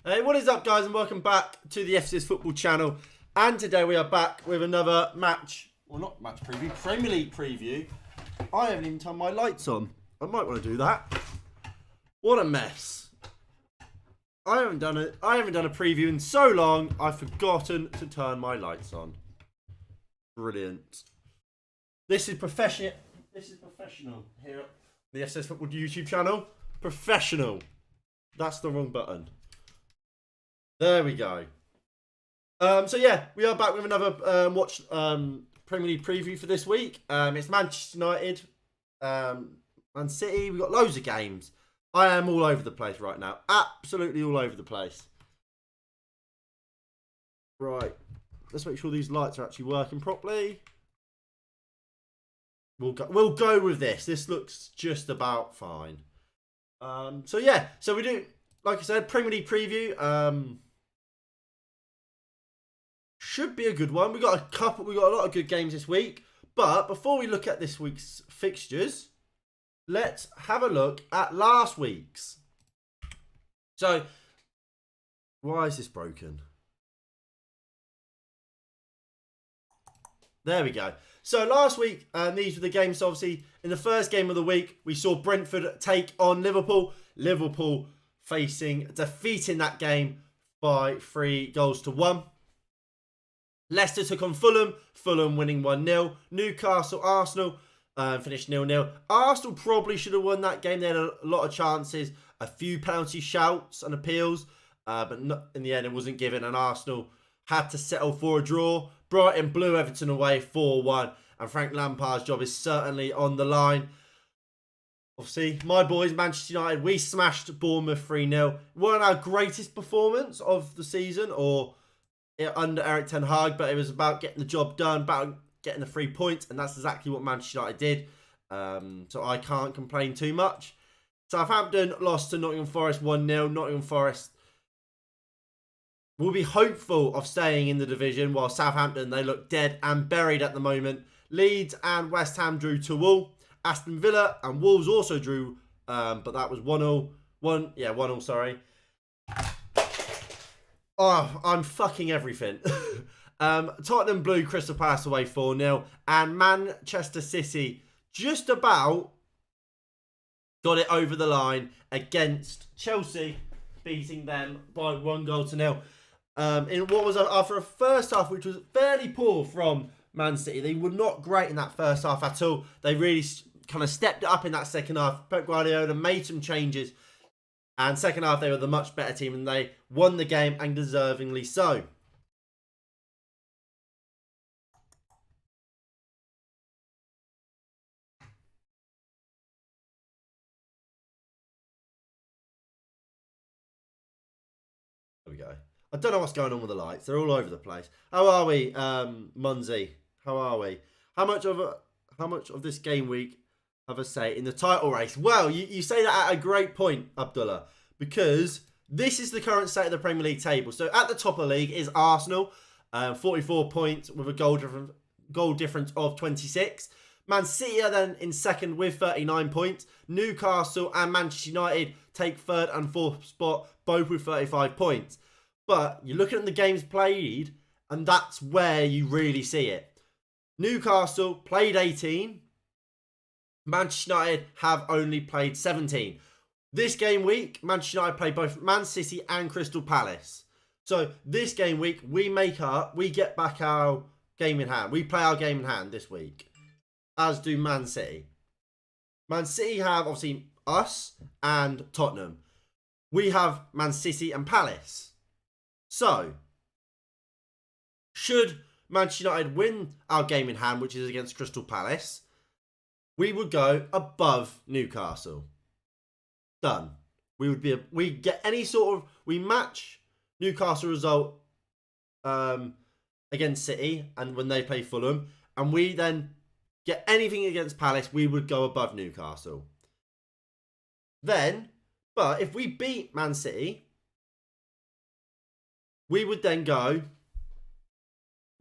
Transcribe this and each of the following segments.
Hey, what is up, guys, and welcome back to the FCS Football channel. And today we are back with another match, well, not match preview, Premier League preview. I haven't even turned my lights on. I might want to do that. What a mess. I haven't done a preview in so long, I've forgotten to turn my lights on. Brilliant. This is professional here at the FCS Football YouTube channel. Professional. That's the wrong button. There we go. So yeah, we are back with another Premier League preview for this week. It's Manchester United, Man City. We've got loads of games. I am all over the place right now. Absolutely all over the place. Right. Let's make sure these lights are actually working properly. We'll go with this. This looks just about fine. So yeah, so we do, like I said, Premier League preview. Should be a good one. We got a lot of good games this week. But before we look at this week's fixtures, let's have a look at last week's. So, why is this broken? There we go. So last week, these were the games. So obviously, in the first game of the week, we saw Brentford take on Liverpool. Liverpool defeating that game by 3-1. Leicester took on Fulham. Fulham winning 1-0. Newcastle, Arsenal finished 0-0. Arsenal probably should have won that game. They had a lot of chances, a few penalty shouts and appeals, but not, in the end, it wasn't given, and Arsenal had to settle for a draw. Brighton blew Everton away 4-1, and Frank Lampard's job is certainly on the line. Obviously, my boys, Manchester United, we smashed Bournemouth 3-0. Weren't our greatest performance of the season or under Eric Ten Hag, but it was about getting the job done, about getting the 3 points, and that's exactly what Manchester United did. So I can't complain too much. Southampton lost to Nottingham Forest 1-0. Nottingham Forest will be hopeful of staying in the division, while Southampton, they look dead and buried at the moment. Leeds and West Ham drew 2-2. Aston Villa and Wolves also drew, but that was 1-0. 1-0, sorry. Oh, I'm fucking everything. Tottenham blew Crystal Palace away 4-0. And Manchester City just about got it over the line against Chelsea, beating them by 1-0. In what was after a first half which was fairly poor from Man City. They were not great in that first half at all. They really kind of stepped it up in that second half. Pep Guardiola made some changes, and second half they were the much better team, and they won the game, and deservingly so. There we go. I don't know what's going on with the lights. They're all over the place. How are we, Munzie? How are we? How much of this game week have a say in the title race? Well, you say that at a great point, Abdullah, because this is the current state of the Premier League table. So at the top of the league is Arsenal, 44 points with a goal difference of 26. Man City are then in second with 39 points. Newcastle and Manchester United take third and fourth spot, both with 35 points. But you're looking at the games played, and that's where you really see it. Newcastle played 18. Manchester United have only played 17. This game week, Manchester United play both Man City and Crystal Palace. So this game week, we get back our game in hand. We play our game in hand this week, as do Man City. Man City have, obviously, us and Tottenham. We have Man City and Palace. So, should Manchester United win our game in hand, which is against Crystal Palace, we would go above Newcastle. Done. We match Newcastle result against City and when they play Fulham, and we then get anything against Palace, we would go above Newcastle. Then, but if we beat Man City, we would then go,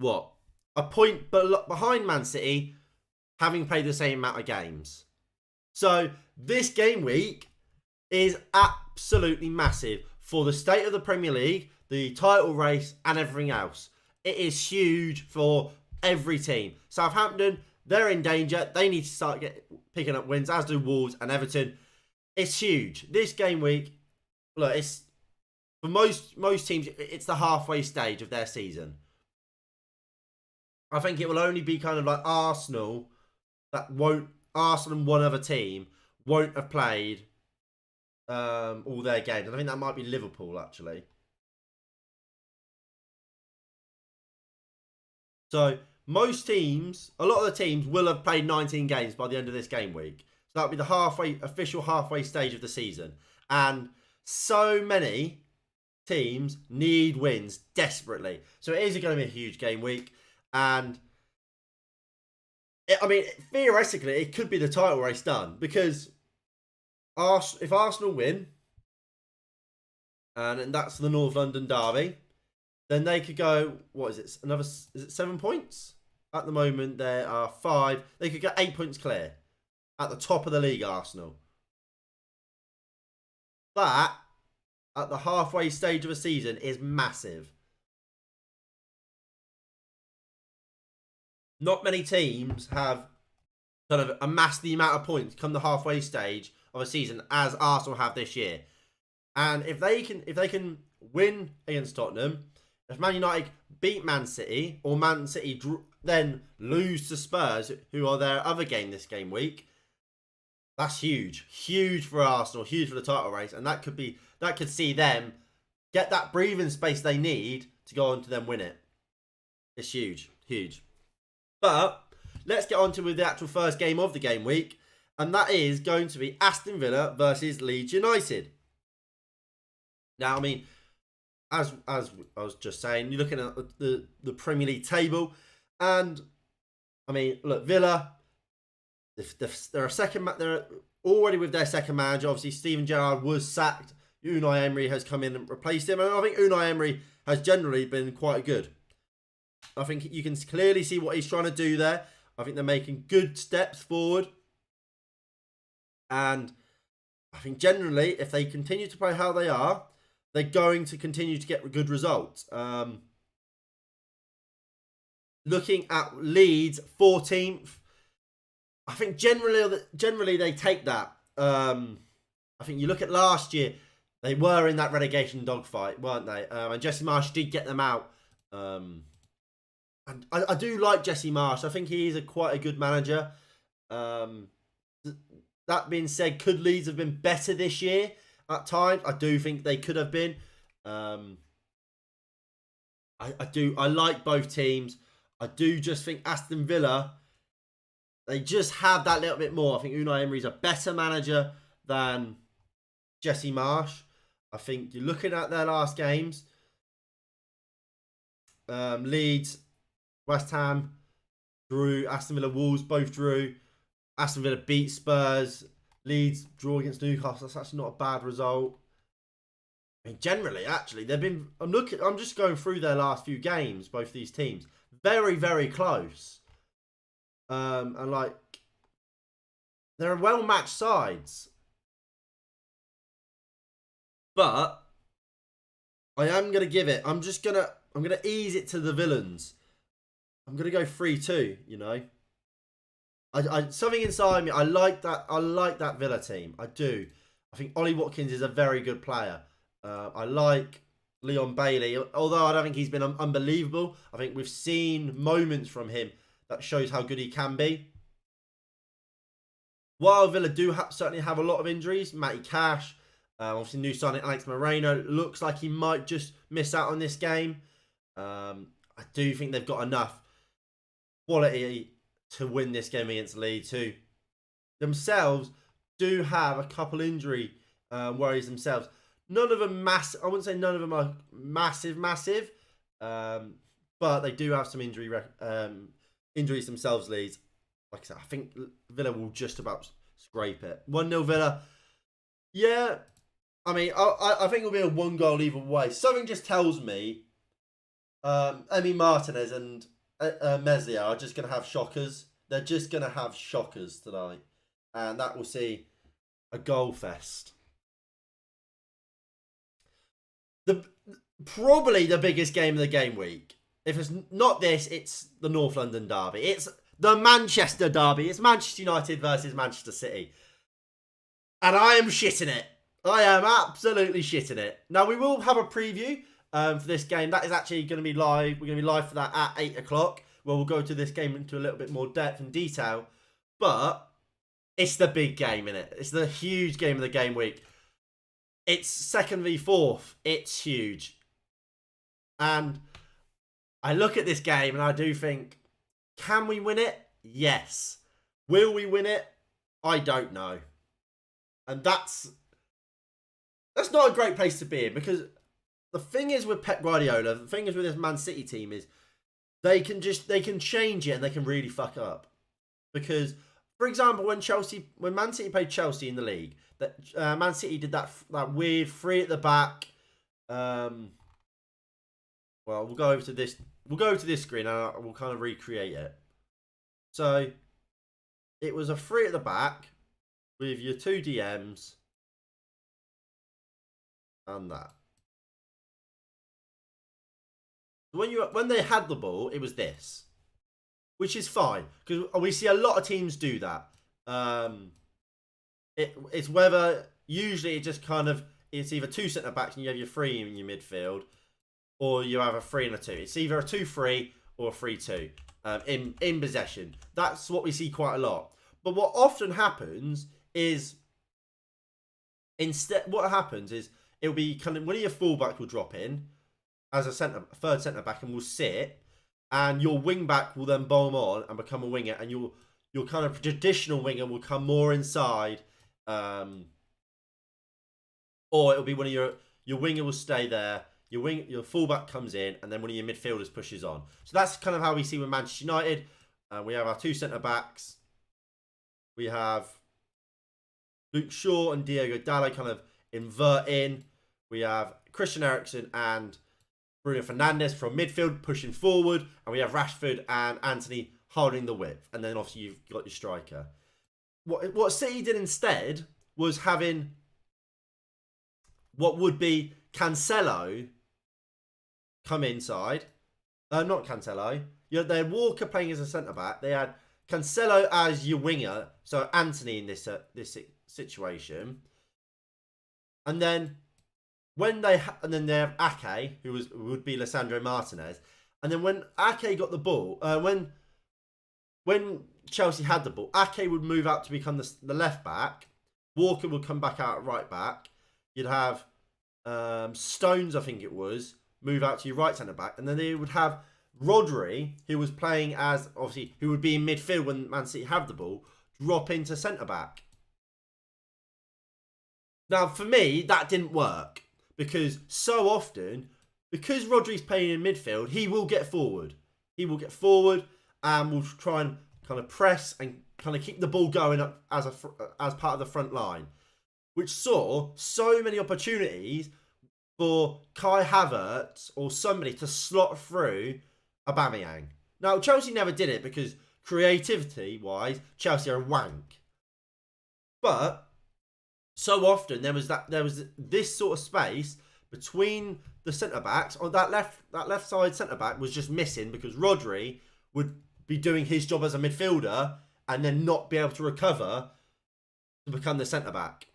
a point behind Man City, having played the same amount of games. So this game week is absolutely massive for the state of the Premier League, the title race, and everything else. It is huge for every team. Southampton, they're in danger. They need to start picking up wins, as do Wolves and Everton. It's huge. This game week, look, it's for most teams, it's the halfway stage of their season. I think it will only be kind of like Arsenal Arsenal and one other team won't have played all their games. And I think that might be Liverpool, actually. So most teams, a lot of the teams will have played 19 games by the end of this game week. So that'll be the official halfway stage of the season. And so many teams need wins desperately. So it is going to be a huge game week. And theoretically, it could be the title race done. Because if Arsenal win, and that's the North London derby, then they could go, what is it? Is it 7 points? At the moment, there are 5. They could get 8 points clear at the top of the league, Arsenal. That, at the halfway stage of a season, is massive. Not many teams have kind of amassed the amount of points come the halfway stage of a season as Arsenal have this year. And if they can win against Tottenham, if Man United beat Man City, or Man City then lose to Spurs, who are their other game this game week, that's huge. Huge for Arsenal, huge for the title race. And that could see them get that breathing space they need to go on to then win it. It's huge. Huge. But let's get on to the actual first game of the game week. And that is going to be Aston Villa versus Leeds United. Now, I mean, as I was just saying, you're looking at the Premier League table. And, I mean, look, Villa, they're already with their second manager. Obviously, Steven Gerrard was sacked. Unai Emery has come in and replaced him. And I think Unai Emery has generally been quite good. I think you can clearly see what he's trying to do there. I think they're making good steps forward. And I think generally, if they continue to play how they are, they're going to continue to get good results. Looking at Leeds, 14th. I think generally they take that. I think you look at last year, they were in that relegation dogfight, weren't they? And Jesse Marsh did get them out. And I do like Jesse Marsh. I think he is quite a good manager. That being said, could Leeds have been better this year at times? I do think they could have been. I like both teams. I do just think Aston Villa, they just have that little bit more. I think Unai Emery's a better manager than Jesse Marsh. I think you're looking at their last games. Leeds, West Ham drew. Aston Villa, Wolves both drew. Aston Villa beat Spurs. Leeds draw against Newcastle. That's actually not a bad result. I mean, generally, actually, they've been. I'm just going through their last few games. Both these teams, very, very close. And like, they're well matched sides. But I am gonna give it. I'm gonna ease it to the villains. I'm gonna go 3-2. You know. I something inside me. I like that Villa team. I do. I think Ollie Watkins is a very good player. I like Leon Bailey, although I don't think he's been unbelievable. I think we've seen moments from him that shows how good he can be. While Villa do certainly have a lot of injuries, Matty Cash, obviously new signing Alex Moreno, looks like he might just miss out on this game. I do think they've got enough quality to win this game against Leeds, who themselves do have a couple injury worries themselves. None of them massive. I wouldn't say none of them are massive, but they do have some injuries themselves, Leeds. Like I said, I think Villa will just about scrape it. 1-0 Villa. Yeah, I mean, I think it'll be a 1 goal either way. Something just tells me Emi Martinez and Meslier are just going to have shockers. They're just going to have shockers tonight. And that will see a goal fest. the probably the biggest game of the game week. If it's not this, it's the North London derby. It's the Manchester derby. It's Manchester United versus Manchester City. And I am shitting it. I am absolutely shitting it. Now, we will have a preview for this game. That is actually going to be live. We're going to be live for that at 8 o'clock, where we'll go to this game into a little bit more depth and detail. But it's the big game, innit? It's the huge game of the game week. It's 2nd v 4th. It's huge. And I look at this game and I do think, can we win it? Yes. Will we win it? I don't know. And that's not a great place to be in, because the thing is with Pep Guardiola, the thing is with this Man City team is they can change it and they can really fuck up. Because, for example, when Man City played Chelsea in the league, that Man City did that weird 3 at the back. Well, we'll go over to this. We'll go to this screen and we'll kind of recreate it. So it was a 3 at the back with your 2 DMs and that. When they had the ball, it was this, which is fine because we see a lot of teams do that. It's whether usually it just kind of it's either 2 centre backs and you have your 3 in your midfield, or you have a 3 and a 2. It's either a 2-3 or a 3-2 in possession. That's what we see quite a lot. But what often happens is it'll be kind of one of your fullbacks will drop in as a third centre back and will sit, and your wing back will then bomb on and become a winger, and your kind of traditional winger will come more inside, or it'll be one of your winger will stay there. Your fullback comes in, and then one of your midfielders pushes on. So that's kind of how we see with Manchester United. We have our 2 centre backs. We have Luke Shaw and Diogo Dalot kind of invert in. We have Christian Eriksen and Bruno Fernandes from midfield pushing forward, and we have Rashford and Anthony holding the width. And then obviously you've got your striker. What City did instead was having what would be Cancelo come inside. Not Cancelo. They had Walker playing as a centre back. They had Cancelo as your winger, so Anthony in this situation. And then they have Ake, who would be Lisandro Martinez. And then when Ake got the ball, when Chelsea had the ball, Ake would move out to become the left back. Walker would come back out at right back. You'd have Stones, I think it was, move out to your right centre back, and then they would have Rodri, who was playing as obviously who would be in midfield when Man City have the ball, drop into centre back. Now, for me, that didn't work because so often, because Rodri's playing in midfield, he will get forward. He will get forward and will try and kind of press and kind of keep the ball going up as part of the front line, which saw so many opportunities for Kai Havertz or somebody to slot through Aubameyang. Now, Chelsea never did it because creativity-wise, Chelsea are wank. But so often there was this sort of space between the centre-backs, or that left side centre-back was just missing because Rodri would be doing his job as a midfielder and then not be able to recover to become the centre-back.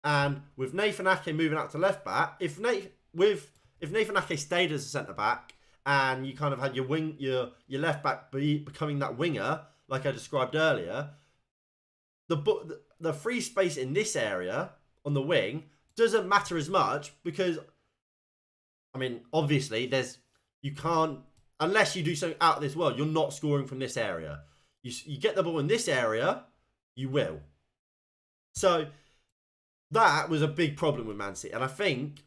And with Nathan Ake moving out to left back, if Nathan Ake stayed as a centre back and you kind of had your left back becoming that winger, like I described earlier, the free space in this area on the wing doesn't matter as much because, I mean, obviously you can't, unless you do something out of this world, you're not scoring from this area. You get the ball in this area, you will. So that was a big problem with Man City. And I think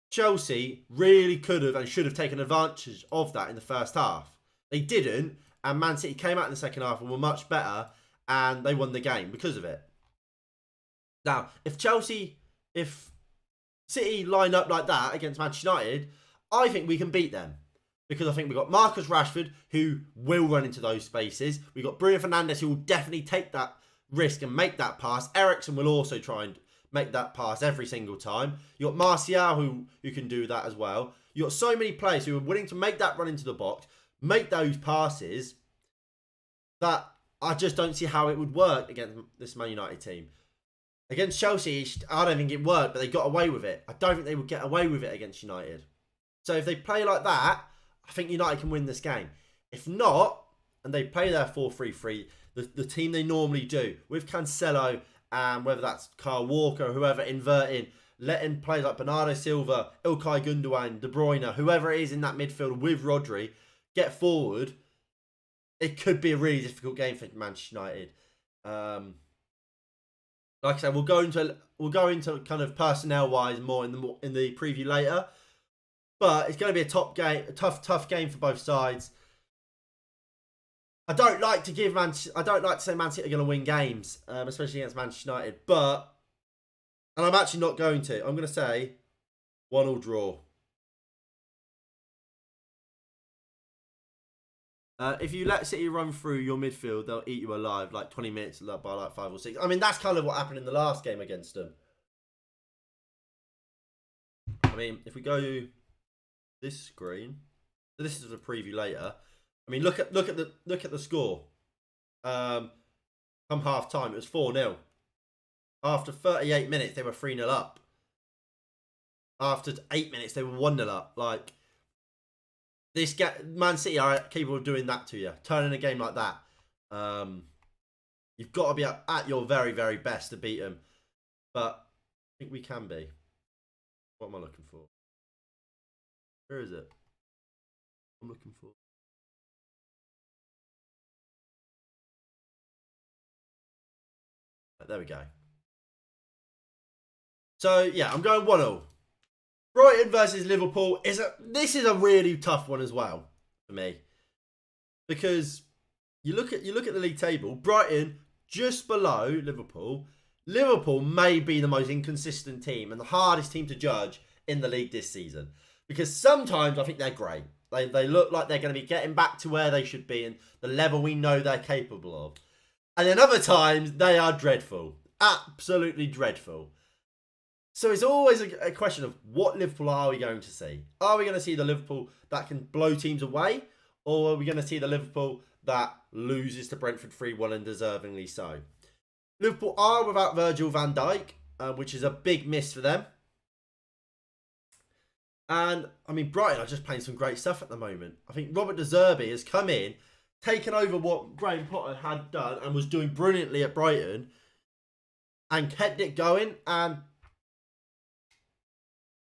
Chelsea really could have and should have taken advantage of that in the first half. They didn't. And Man City came out in the second half and were much better. And they won the game because of it. Now, if City line up like that against Manchester United, I think we can beat them. Because I think we've got Marcus Rashford, who will run into those spaces. We've got Bruno Fernandes, who will definitely take that risk and make that pass. Eriksen will also try and make that pass every single time. You got Martial who can do that as well. You got so many players who are willing to make that run into the box, make those passes, that I just don't see how it would work against this Man United team. Against Chelsea, I don't think it worked, but they got away with it. I don't think they would get away with it against United. So if they play like that, I think United can win this game. If not, and they play their 4-3-3, the team they normally do, with Cancelo and whether that's Kyle Walker or whoever inverting, letting players like Bernardo Silva, Ilkay Gundogan, De Bruyne, whoever it is in that midfield with Rodri, get forward, it could be a really difficult game for Manchester United. Like I said, we'll go into kind of personnel wise more in the preview later. But it's going to be a tough game for both sides. I don't like to say Man City are going to win games, especially against Manchester United. And I'm actually not going to. I'm going to say 1-1 draw. If you let City run through your midfield, they'll eat you alive like 20 minutes by like 5 or 6. I mean, that's kind of what happened in the last game against them. I mean, if we go to this screen, so this is a preview later. I mean, look at the score. Come half time, it was 4-0. After 38 minutes, they were 3-0 up. After 8 minutes, they were 1-0 up. Like, Man City are capable of doing that to you, turning a game like that. You've got to be at your very, very best to beat them. But I think we can be. What am I looking for? Where is it? I'm looking for. There we go. So, yeah, I'm going 1-0. Brighton versus Liverpool this is a really tough one as well for me. Because you look at the league table, Brighton just below Liverpool. Liverpool may be the most inconsistent team and the hardest team to judge in the league this season. Because sometimes I think they're great. They look like they're going to be getting back to where they should be and the level we know they're capable of. And then other times, they are dreadful. Absolutely dreadful. So it's always a question of what Liverpool are we going to see? Are we going to see the Liverpool that can blow teams away? Or are we going to see the Liverpool that loses to Brentford 3-1 and deservingly so? Liverpool are without Virgil van Dijk, which is a big miss for them. And, I mean, Brighton are just playing some great stuff at the moment. I think Robert De Zerbi has come in, taken over what Graham Potter had done and was doing brilliantly at Brighton and kept it going. And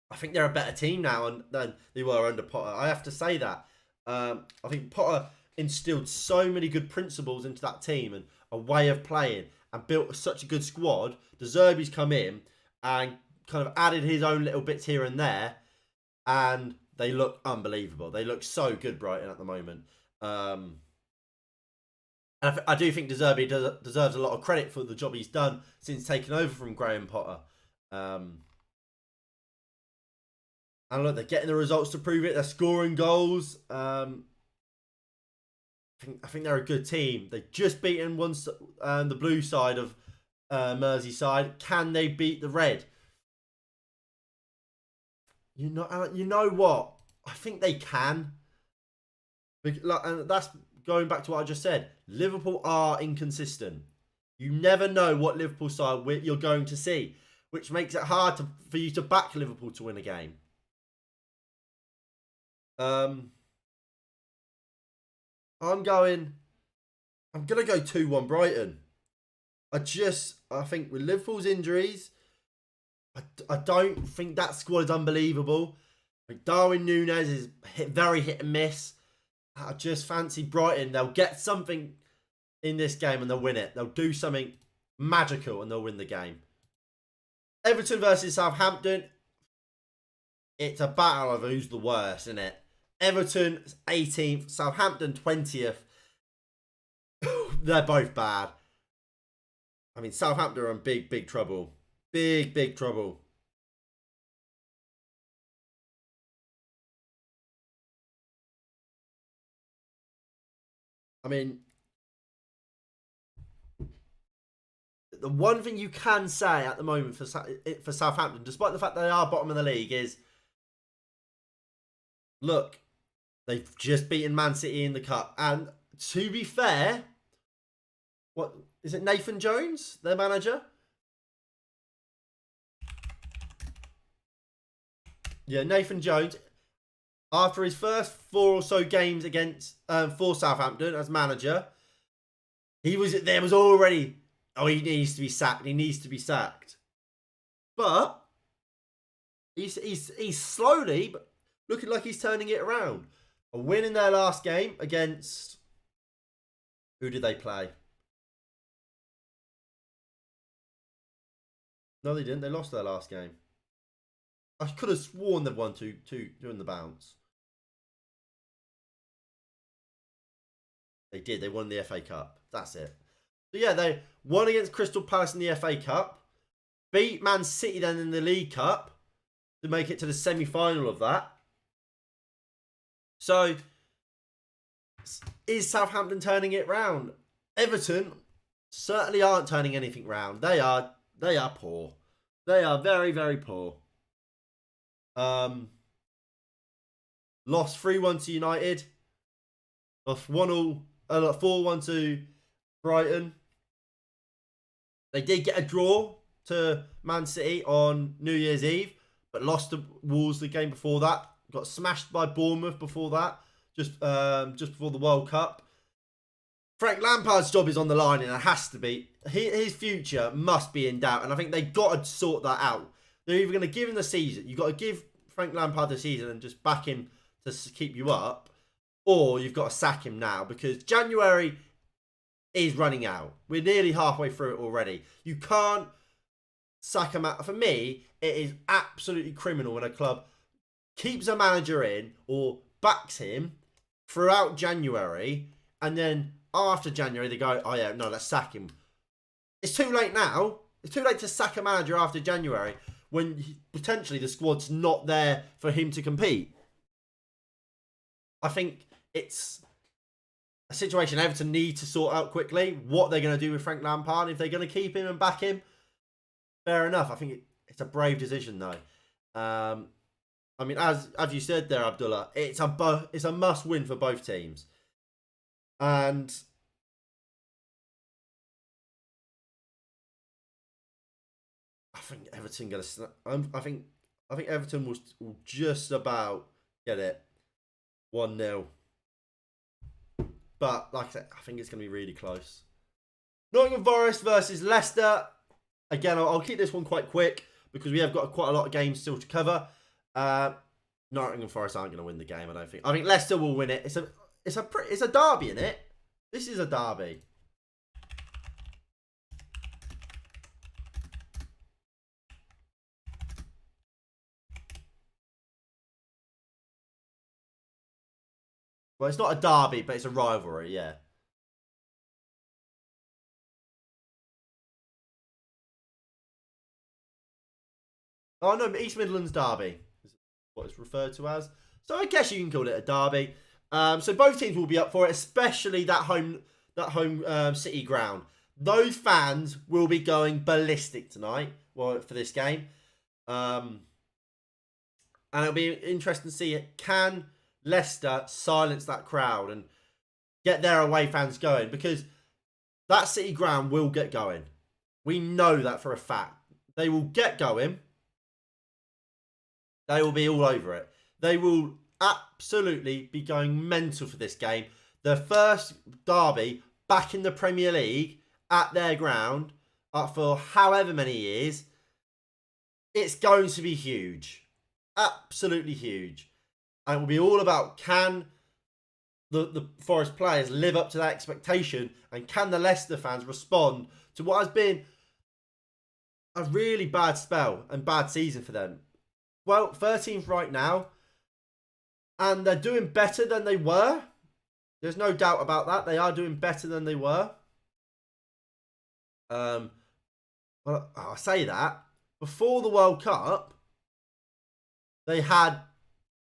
I think they're a better team now than they were under Potter. I have to say that. I think Potter instilled so many good principles into that team and a way of playing and built such a good squad. De Zerbi's come in and kind of added his own little bits here and there. And they look unbelievable. They look so good, Brighton, at the moment. And I do think De Zerbi deserves a lot of credit for the job he's done since taking over from Graham Potter. And look, they're getting the results to prove it. They're scoring goals. I think they're a good team. They've just beaten the blue side of Merseyside. Can they beat the red? You know what? I think they can. And that's going back to what I just said. Liverpool are inconsistent. You never know what Liverpool side you're going to see, which makes it hard for you to back Liverpool to win a game. I'm going to go 2-1 Brighton. I think with Liverpool's injuries, I don't think that squad is unbelievable. Like Darwin Núñez is very hit and miss. I just fancy Brighton. They'll get something in this game and they'll win it. They'll do something magical and they'll win the game. Everton versus Southampton. It's a battle of who's the worst, isn't it? Everton 18th, Southampton 20th. They're both bad. I mean, Southampton are in big trouble. Big trouble. I mean, the one thing you can say at the moment for Southampton, despite the fact they are bottom of the league, is look, they've just beaten Man City in the cup, and to be fair, what is it? Nathan Jones, their manager. Yeah, Nathan Jones. After his first 4 or so games against for Southampton as manager, there was already, oh, he needs to be sacked. He needs to be sacked. But he's slowly, but looking like he's turning it around. A win in their last game against, who did they play? No, they didn't. They lost their last game. I could have sworn they've won two during the bounce. They did. They won the FA Cup. That's it. So yeah, they won against Crystal Palace in the FA Cup. Beat Man City then in the League Cup to make it to the semi-final of that. So, is Southampton turning it round? Everton certainly aren't turning anything round. They are poor. They are very, very poor. Lost 3-1 to United. Lost 4-1 to Brighton. They did get a draw to Man City on New Year's Eve, but lost to Wolves the game before that. Got smashed by Bournemouth before that, just before the World Cup. Frank Lampard's job is on the line, and it has to be. His future must be in doubt, and I think they've got to sort that out. They're either going to give him the season. You've got to give Frank Lampard the season and just back him to keep you up, or you've got to sack him now, because January is running out. We're nearly halfway through it already. You can't sack him out. For me, it is absolutely criminal when a club keeps a manager in or backs him throughout January, and then after January they go, oh yeah, no, let's sack him. It's too late now. It's too late to sack a manager after January when potentially the squad's not there for him to compete. I think it's a situation Everton need to sort out quickly. What they're going to do with Frank Lampard, if they're going to keep him and back him, fair enough. I think it's a brave decision though. I mean, as you said there, Abdullah, it's a must win for both teams, and I think Everton I think Everton will just about get it 1-0, but like I said, I think it's going to be really close. Nottingham Forest versus Leicester. Again, I'll keep this one quite quick because we have got quite a lot of games still to cover. Nottingham Forest aren't going to win the game, I don't think. I think Leicester will win it. It's a derby, isn't it? This is a derby. Well, it's not a derby, but it's a rivalry, yeah. Oh no, East Midlands derby is what it's referred to as. So I guess you can call it a derby. So both teams will be up for it, especially that home City ground. Those fans will be going ballistic tonight, well, for this game. And it'll be interesting to see, can Leicester silence that crowd and get their away fans going, because that City ground will get going. We know that for a fact. They will get going. They will be all over it. They will absolutely be going mental for this game. The first derby back in the Premier League at their ground for however many years. It's going to be huge. Absolutely huge. And it will be all about, can the Forest players live up to that expectation, and can the Leicester fans respond to what has been a really bad spell and bad season for them. Well, 13th right now, and they're doing better than they were. There's no doubt about that. They are doing better than they were. Well, I'll say that. Before the World Cup, they had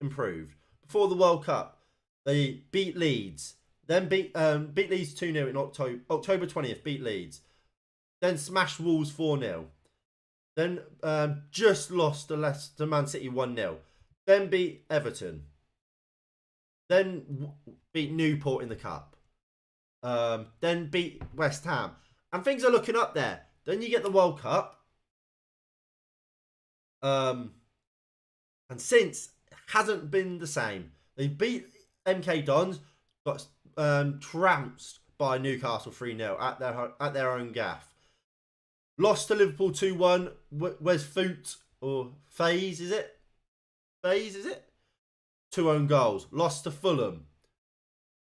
improved. Before the World Cup, they beat Leeds. Then beat Leeds 2-0 in October 20th, beat Leeds. Then smashed Wolves 4-0. Then just lost to Man City 1-0. Then beat Everton. Then beat Newport in the Cup. Then beat West Ham. And things are looking up there. Then you get the World Cup. And since, it hasn't been the same. They beat MK Dons, got trounced by Newcastle 3-0 at their own gaff. Lost to Liverpool 2-1. Where's Foot or FaZe, is it? FaZe, is it? 2 own goals. Lost to Fulham.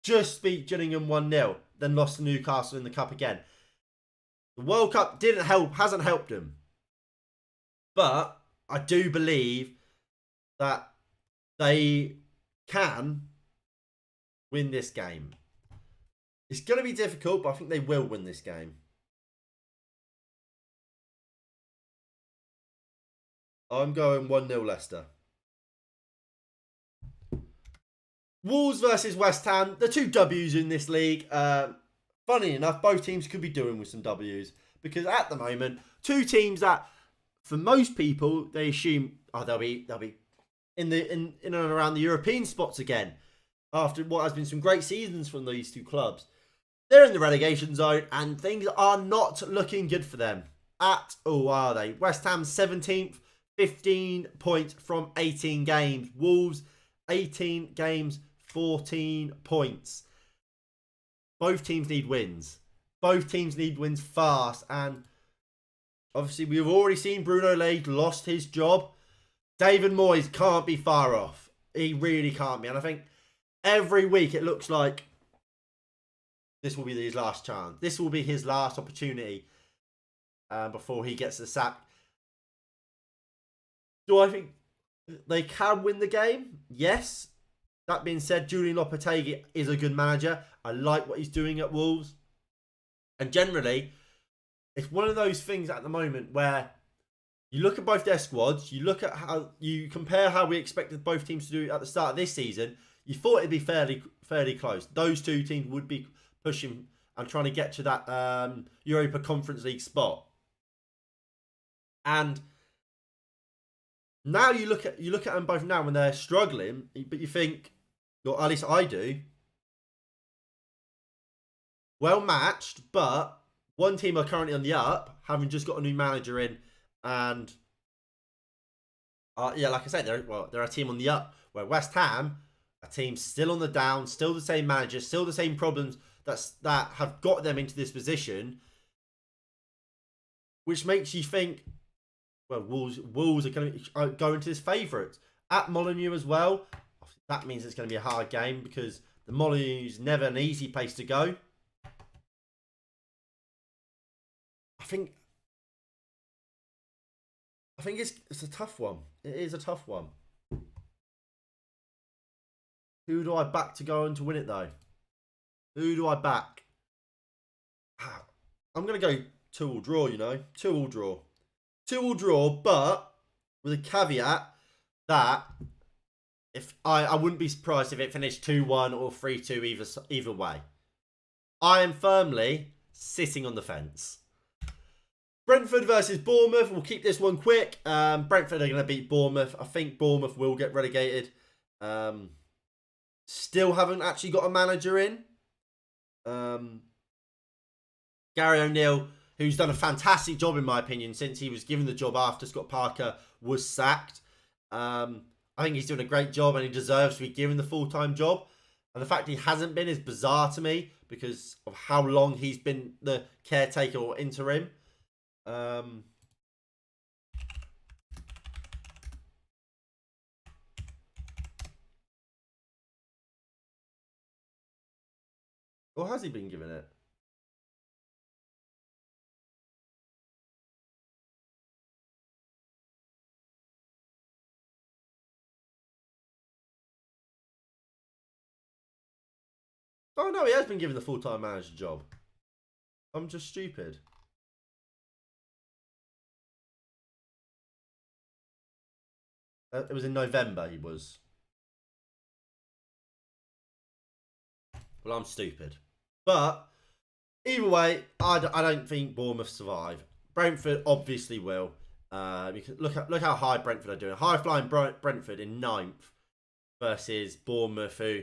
Just beat Gillingham 1-0. Then lost to Newcastle in the Cup again. The World Cup didn't help, hasn't helped them. But I do believe that they can win this game. It's going to be difficult, but I think they will win this game. I'm going 1-0 Leicester. Wolves versus West Ham. The 2 W's in this league. Funny enough, both teams could be doing with some W's. Because at the moment, 2 teams that, for most people, they assume they'll be in and around the European spots again. After what has been some great seasons from these 2 clubs. They're in the relegation zone and things are not looking good for them. At all, are they? West Ham 17th, 15 points from 18 games. Wolves 18 games, 14 points. Both teams need wins. Both teams need wins fast. And obviously, we've already seen Bruno Lage lost his job. David Moyes can't be far off. He really can't be. And I think every week it looks like this will be his last chance. This will be his last opportunity before he gets the sack. Do I think they can win the game? Yes. That being said, Julian Lopetegui is a good manager. I like what he's doing at Wolves. And generally, it's one of those things at the moment where you look at both their squads, you look at how you compare how we expected both teams to do at the start of this season. You thought it'd be fairly close. Those 2 teams would be pushing and trying to get to that Europa Conference League spot. And now you look at them both now when they're struggling, but you think, or at least I do, well matched, but one team are currently on the up, having just got a new manager in, and yeah, like I said, they're a team on the up. Where West Ham, a team still on the down, still the same manager, still the same problems that have got them into this position, which makes you think, well, Wolves are going to go into this favourites at Molineux as well. That means it's going to be a hard game because the Molineux is never an easy place to go. I think it's a tough one. It is a tough one. Who do I back to go on to win it though? Who do I back? I'm going to go 2-2 draw, 2-2 draw. 2-2 draw, but with a caveat that if I wouldn't be surprised if it finished 2-1 or 3-2 either way. I am firmly sitting on the fence. Brentford versus Bournemouth. We'll keep this one quick. Brentford are going to beat Bournemouth. I think Bournemouth will get relegated. Still haven't actually got a manager in. Gary O'Neill, who's done a fantastic job in my opinion since he was given the job after Scott Parker was sacked. I think he's doing a great job and he deserves to be given the full-time job. And the fact he hasn't been is bizarre to me because of how long he's been the caretaker or interim. Or has he been given it? Oh no, he has been given the full-time manager job. I'm just stupid. It was in November he was. Well, I'm stupid. But Either way, I don't think Bournemouth survive. Brentford obviously will. Because look how high Brentford are doing. High flying Brentford in 9th versus Bournemouth, who,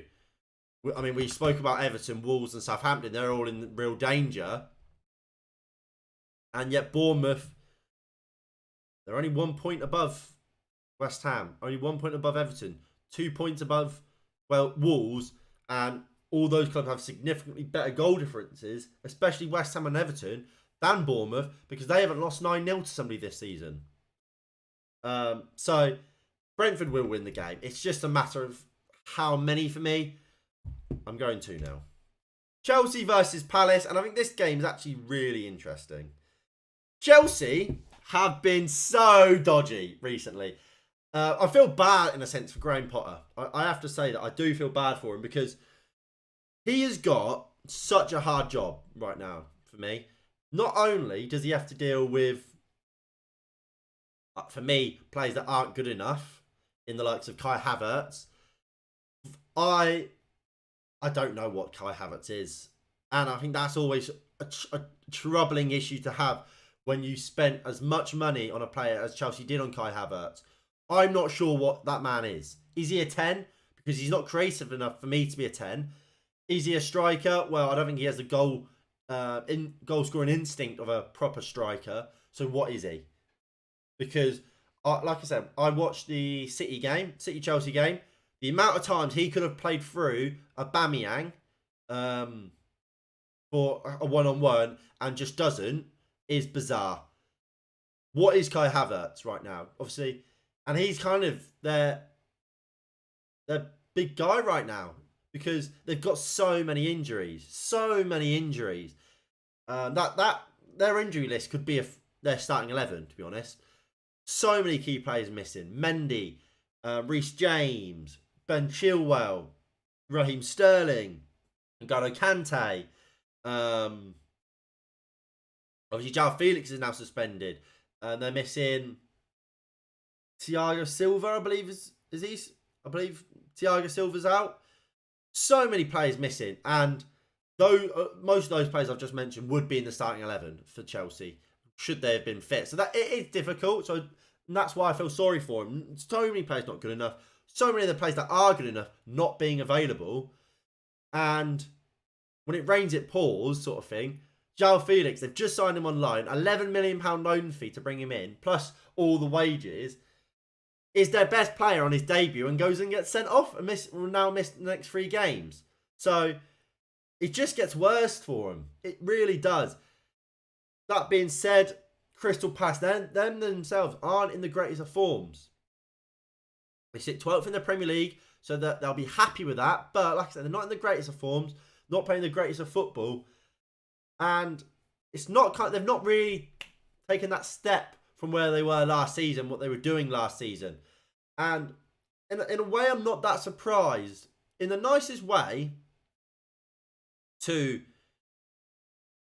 I mean, we spoke about Everton, Wolves, and Southampton. They're all in real danger, and yet Bournemouth, they're only 1 point above West Ham, only 1 point above Everton, 2 points above Wolves, and all those clubs have significantly better goal differences, especially West Ham and Everton, than Bournemouth, because they haven't lost 9-0 to somebody this season. So Brentford will win the game. It's just a matter of how many for me. I'm going 2-0. Chelsea versus Palace, and I think this game is actually really interesting. Chelsea have been so dodgy recently. I feel bad in a sense for Graham Potter. I have to say that I do feel bad for him because he has got such a hard job right now for me. Not only does he have to deal with, for me, players that aren't good enough in the likes of Kai Havertz. I don't know what Kai Havertz is. And I think that's always a troubling issue to have when you spent as much money on a player as Chelsea did on Kai Havertz. I'm not sure what that man is. Is he a 10? Because he's not creative enough for me to be a 10. Is he a striker? Well, I don't think he has the goal scoring instinct of a proper striker. So what is he? Because, like I said, I watched the City-Chelsea game. The amount of times he could have played through Aubameyang for a one-on-one and just doesn't is bizarre. What is Kai Havertz right now? Obviously, and he's kind of their big guy right now because they've got so many injuries. That their injury list could be their starting 11, to be honest. So many key players missing. Mendy, Reece James, Ben Chilwell, Raheem Sterling, N'Golo Kante. Obviously, João Felix is now suspended. And they're missing Thiago Silva, I believe. I believe Thiago Silva's out. So many players missing. And though most of those players I've just mentioned would be in the starting 11 for Chelsea, should they have been fit. So that it is difficult. So that's why I feel sorry for him. So many players not good enough. So many of the players that are good enough not being available. And when it rains, it pours sort of thing. João Felix, they've just signed him on loan. £11 million loan fee to bring him in, plus all the wages. Is their best player on his debut and goes and gets sent off and will now miss the next 3 games. So it just gets worse for him. It really does. That being said, Crystal Palace, them themselves aren't in the greatest of forms. They sit 12th in the Premier League, so that they'll be happy with that. But like I said, they're not in the greatest of forms, not playing the greatest of football. And it's not they've not really taken that step from where they were last season, what they were doing last season. And in a way, I'm not that surprised. In the nicest way to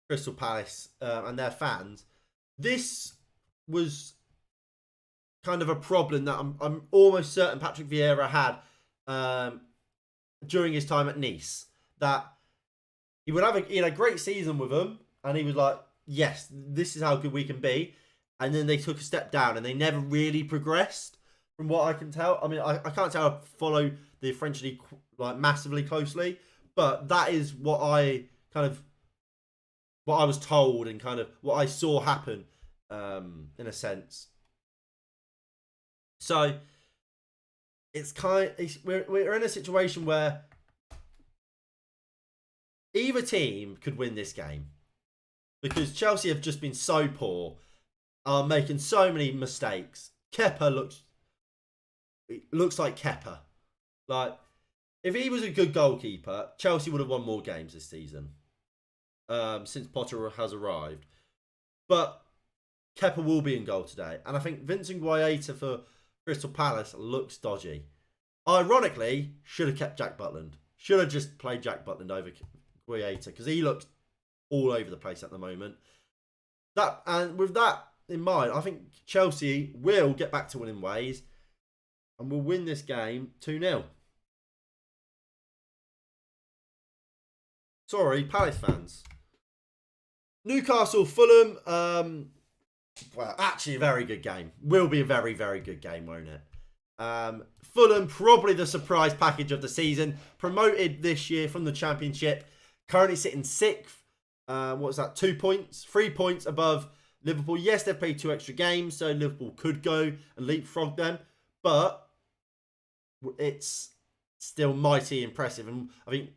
Crystal Palace and their fans, this was kind of a problem that I'm almost certain Patrick Vieira had during his time at Nice. That he would have a great season with them, and he was like, yes, this is how good we can be. And then they took a step down, and they never really progressed, from what I can tell. I mean, I can't tell I follow the French league like massively closely, but that is what I was told and kind of what I saw happen, in a sense. So we're in a situation where either team could win this game because Chelsea have just been so poor, are making so many mistakes. Kepa looks like Kepa. Like, if he was a good goalkeeper, Chelsea would have won more games this season since Potter has arrived. But Kepa will be in goal today. And I think Vincent Guaita for Crystal Palace looks dodgy. Ironically, should have kept Jack Butland. Should have just played Jack Butland over Guaita because he looks all over the place at the moment. And with that in mind, I think Chelsea will get back to winning ways and will win this game 2-0. Sorry, Palace fans. Newcastle, Fulham. Well, actually, a very good game. Will be a very, very good game, won't it? Fulham, probably the surprise package of the season. Promoted this year from the Championship. Currently sitting 6th. What was that? 2 points? 3 points above Liverpool. Yes, they've played 2 extra games, so Liverpool could go and leapfrog them. But it's still mighty impressive. And I think,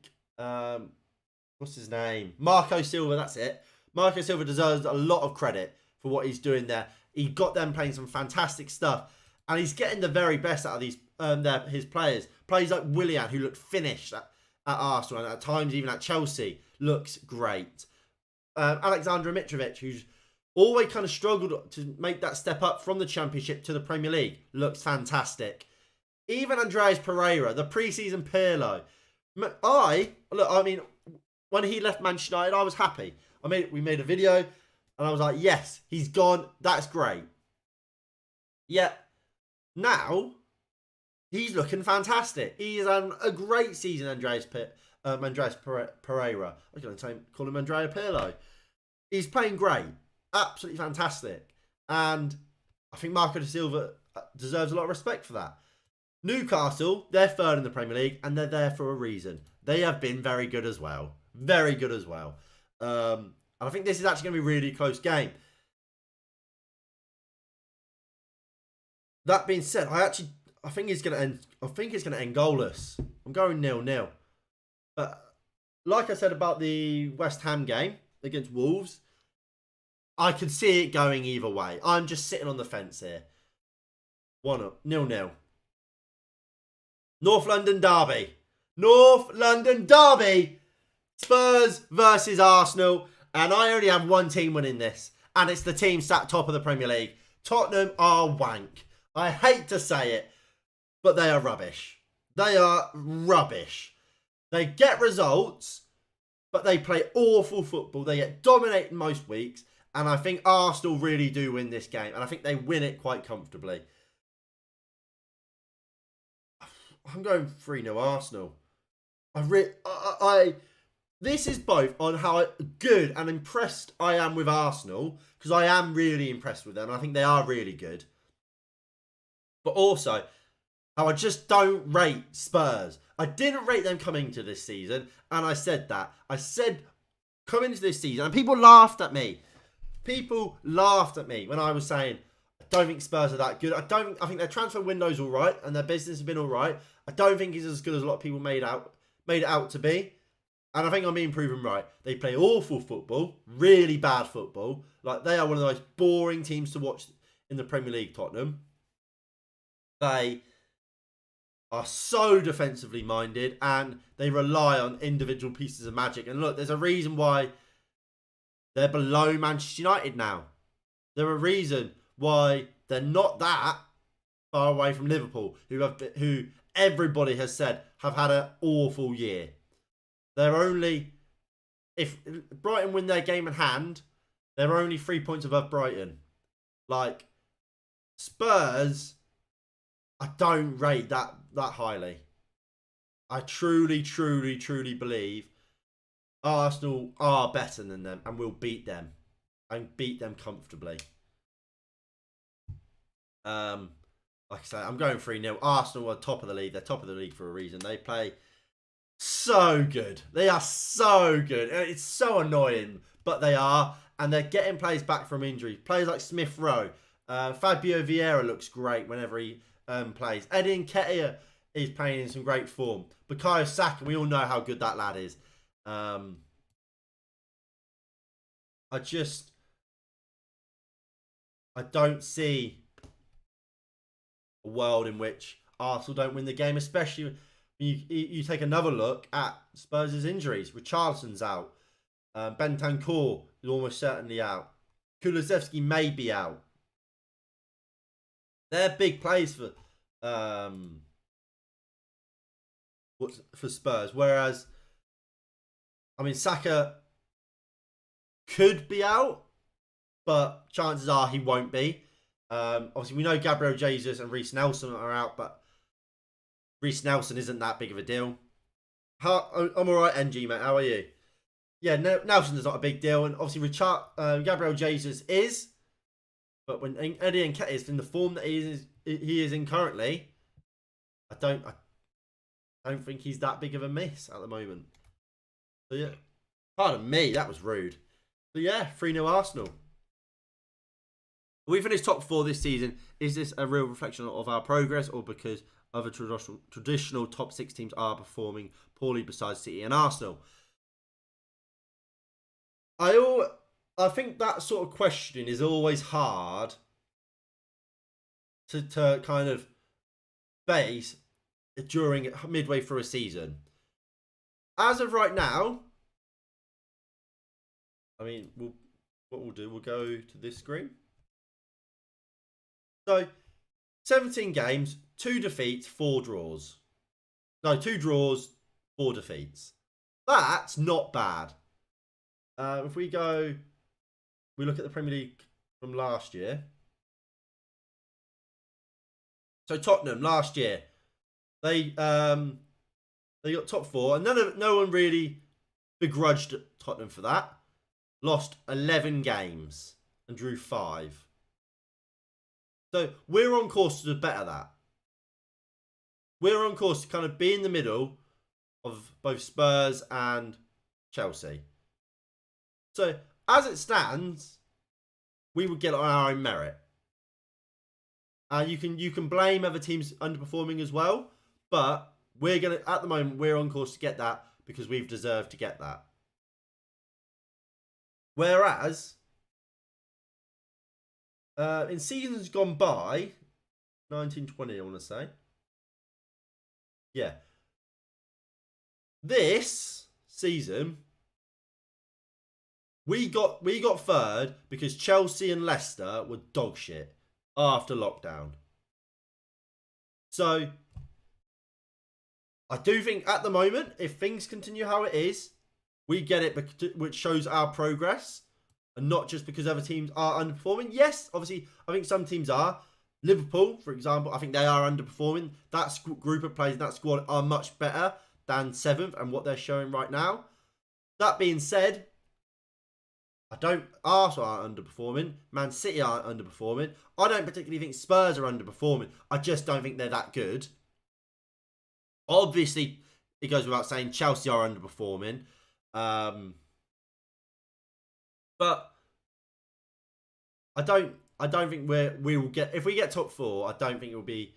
what's his name? Marco Silva, that's it. Marco Silva deserves a lot of credit for what he's doing there. He got them playing some fantastic stuff. And he's getting the very best out of these his players. Players like Willian, who looked finished at Arsenal and at times even at Chelsea, looks great. Alexander Mitrovic, who's always kind of struggled to make that step up from the Championship to the Premier League, looks fantastic. Even Andreas Pereira, the pre-season Pirlo. I mean, when he left Manchester United, I was happy. We made a video, and I was like, yes, he's gone. That's great. Yeah. Now, he's looking fantastic. He's having a great season, Andreas Pereira. I was going to call him Andrea Pirlo. He's playing great. Absolutely fantastic. And I think Marco Silva deserves a lot of respect for that. Newcastle, they're 3rd in the Premier League, and they're there for a reason. They have been very good as well. Very good as well. And I think this is actually going to be a really close game. That being said, I think it's going to end. I think it's going to end goalless. I'm going 0-0. But like I said about the West Ham game against Wolves, I could see it going either way. I'm just sitting on the fence here. 1-0, 0-0. North London derby. North London derby. Spurs versus Arsenal, and I only have one team winning this, and it's the team sat top of the Premier League. Tottenham are wank. I hate to say it, but they are rubbish. They are rubbish. They get results, but they play awful football. They get dominated most weeks, and I think Arsenal really do win this game, and I think they win it quite comfortably. I'm going 3-0 Arsenal. This is both on how good and impressed I am with Arsenal, because I am really impressed with them. I think they are really good. But also, how I just don't rate Spurs. I didn't rate them coming into this season, and I said that. I said coming into this season, and people laughed at me. People laughed at me when I was saying, I don't think Spurs are that good. I think their transfer window's all right, and their business has been all right. I don't think it's as good as a lot of people made it out to be. And I think I'm being proven right. They play awful football, really bad football. Like, they are one of the most boring teams to watch in the Premier League, Tottenham. They are so defensively minded, and they rely on individual pieces of magic. And look, there's a reason why they're below Manchester United now. There's a reason why they're not that far away from Liverpool, who everybody has said have had an awful year. They're only, if Brighton win their game in hand, they're only 3 points above Brighton. Like, Spurs, I don't rate that highly. I truly, truly, truly believe Arsenal are better than them and will beat them. And beat them comfortably. Like I say, I'm going 3-0. Arsenal are top of the league. They're top of the league for a reason. They play so good. They are so good. And it's so annoying, but they are. And they're getting players back from injury. Players like Smith Rowe. Fabio Vieira looks great whenever he plays. Eddie Nketiah is playing in some great form. Bukayo Saka, we all know how good that lad is. I don't see a world in which Arsenal don't win the game, especially when you take another look at Spurs' injuries. Richarlison's out. Bentancur is almost certainly out. Kulusevski may be out. They're big plays for Spurs. Whereas, I mean, Saka could be out, but chances are he won't be. Obviously, we know Gabriel Jesus and Reece Nelson are out, but Reece Nelson isn't that big of a deal. I'm all right, NG, mate. How are you? yeah, Nelson is not a big deal, and obviously Richard, Gabriel Jesus is, but when Eddie Nketiah is in the form that he is in currently, I don't think he's that big of a miss at the moment. So yeah, pardon me, that was rude. So yeah, 3-0 Arsenal. We finished top 4 this season. Is this a real reflection of our progress, or because other traditional top 6 teams are performing poorly besides City and Arsenal? I think that sort of question is always hard to kind of base during midway through a season. As of right now, I mean, what we'll do, we'll go to this screen. So, 17 games, 2 defeats, 4 draws. No, 2 draws, 4 defeats. That's not bad. If we look at the Premier League from last year. So Tottenham last year, they got top 4, and no one really begrudged Tottenham for that. Lost 11 games and drew 5. So we're on course to better that. We're on course to kind of be in the middle of both Spurs and Chelsea. So as it stands, we would get on our own merit. You can blame other teams underperforming as well, but at the moment we're on course to get that because we've deserved to get that. Whereas in seasons gone by, 1920, I want to say. Yeah. This season, we got third because Chelsea and Leicester were dog shit after lockdown. So, I do think at the moment, if things continue how it is, we get it, which shows our progress. And not just because other teams are underperforming. Yes, obviously, I think some teams are. Liverpool, for example, I think they are underperforming. That group of players in that squad are much better than 7th and what they're showing right now. That being said, Arsenal aren't underperforming. Man City aren't underperforming. I don't particularly think Spurs are underperforming. I just don't think they're that good. Obviously, it goes without saying Chelsea are underperforming. But I don't think we will get, if we get top 4, I don't think it will be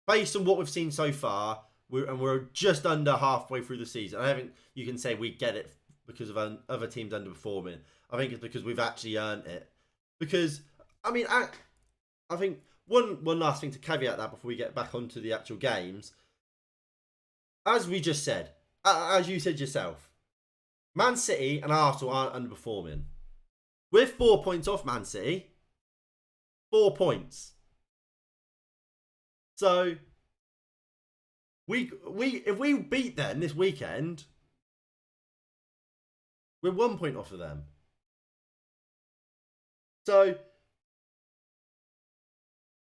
based on what we've seen so far. We're just under halfway through the season. I don't think you can say we get it because of other teams underperforming. I think it's because we've actually earned it. Because I mean, I think one last thing to caveat that before we get back onto the actual games. As we just said, as you said yourself, Man City and Arsenal aren't underperforming. We're 4 points off Man City. 4 points. So if we beat them this weekend, we're 1 point off of them. So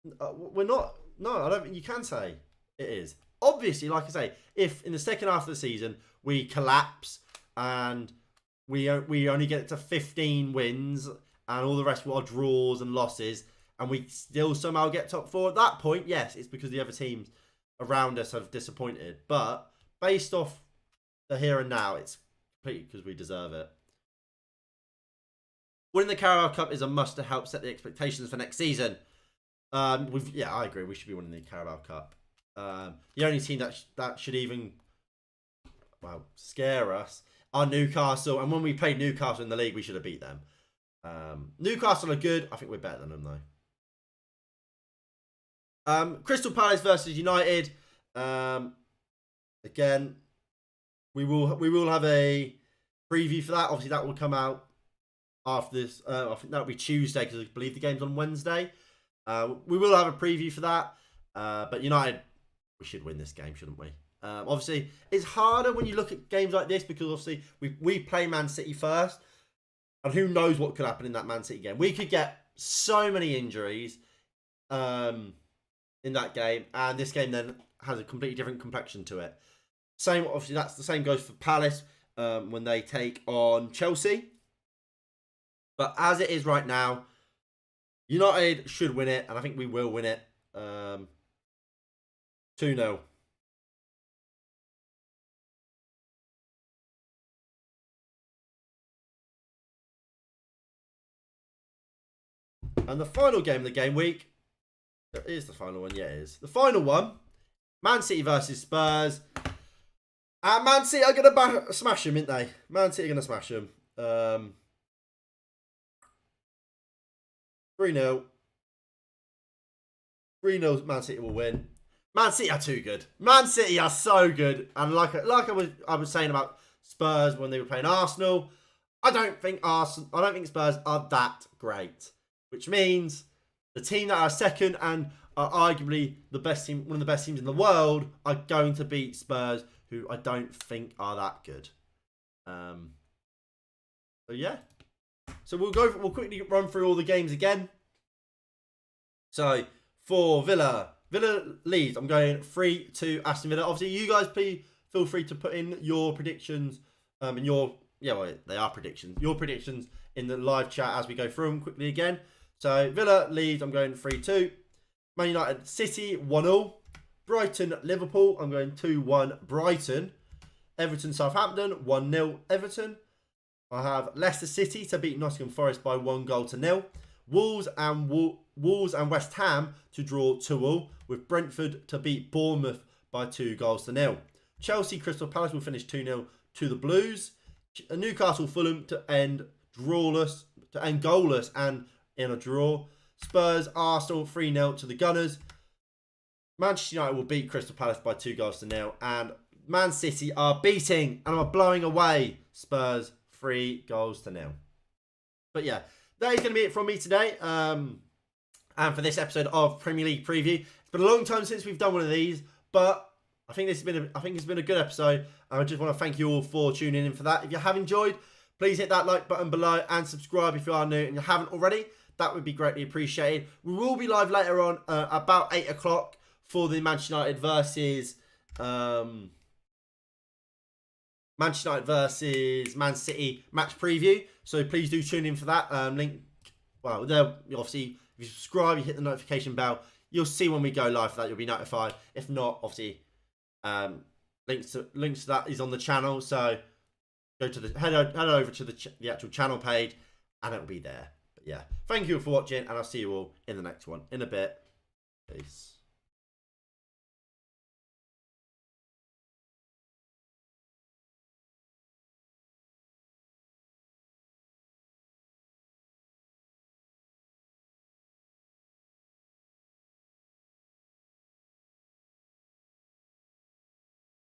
we're not. No, I don't think you can say it is. Obviously, like I say, if in the second half of the season we collapse and we only get to 15 wins and all the rest are draws and losses, and we still somehow get top 4 at that point, yes, it's because the other teams around us have disappointed. But based off the here and now, it's completely because we deserve it. Winning the Carabao Cup is a must to help set the expectations for next season. I agree. We should be winning the Carabao Cup. The only team that should even scare us are Newcastle, and when we played Newcastle in the league, we should have beat them. Newcastle are good. I think we're better than them though. Crystal Palace versus United. Again, we will have a preview for that. Obviously, that will come out after this. I think that'll be Tuesday because I believe the game's on Wednesday. We will have a preview for that. But United, we should win this game, shouldn't we? Obviously, it's harder when you look at games like this because obviously we play Man City first, and who knows what could happen in that Man City game. We could get so many injuries in that game, and this game then has a completely different complexion to it. Obviously, that's the same goes for Palace. when they take on Chelsea. But as it is right now, United should win it, and I think we will win it. 2-0. And the final game of the game week. It is the final one, yeah, it is. The final one, Man City versus Spurs. And Man City are going to smash them, aren't they? Man City are going to smash them. 3-0. 3-0 Man City will win. Man City are too good. Man City are so good. And like I was saying about Spurs when they were playing Arsenal, I don't think Spurs are that great. Which means the team that are second and are arguably the best team, one of the best teams in the world, are going to beat Spurs, who I don't think are that good. So yeah. So we'll quickly run through all the games again. So for Villa Leeds, I'm going 3-2 Aston Villa. Obviously, you guys feel free to put in your predictions. They are predictions. Your predictions in the live chat as we go through them quickly again. So Villa Leeds, I'm going 3-2. Man United City 1-0. Brighton Liverpool, I'm going 2-1 Brighton. Everton Southampton 1-0 Everton. I have Leicester City to beat Nottingham Forest by 1-0. Wolves and West Ham to draw 2-2, with Brentford to beat Bournemouth by 2-0. Chelsea Crystal Palace will finish 2-0 to the Blues. Newcastle Fulham to end goalless and in a draw. Spurs Arsenal 3-0 to the Gunners. Manchester United will beat Crystal Palace by 2-0, and Man City are beating and are blowing away Spurs 3-0. But yeah, that is going to be it from me today. And for this episode of Premier League Preview. It's been a long time since we've done one of these, but I think it's been a good episode. And I just want to thank you all for tuning in for that. If you have enjoyed, please hit that like button below and subscribe if you are new and you haven't already. That would be greatly appreciated. We will be live later on about 8 o'clock for the Manchester United versus Man City match preview. So please do tune in for that. There, obviously, if you subscribe, you hit the notification bell, you'll see when we go live for that. You'll be notified. If not, obviously, links to that is on the channel. So go to head over to the actual channel page, and it'll be there. But yeah, thank you for watching, and I'll see you all in the next one in a bit. Peace.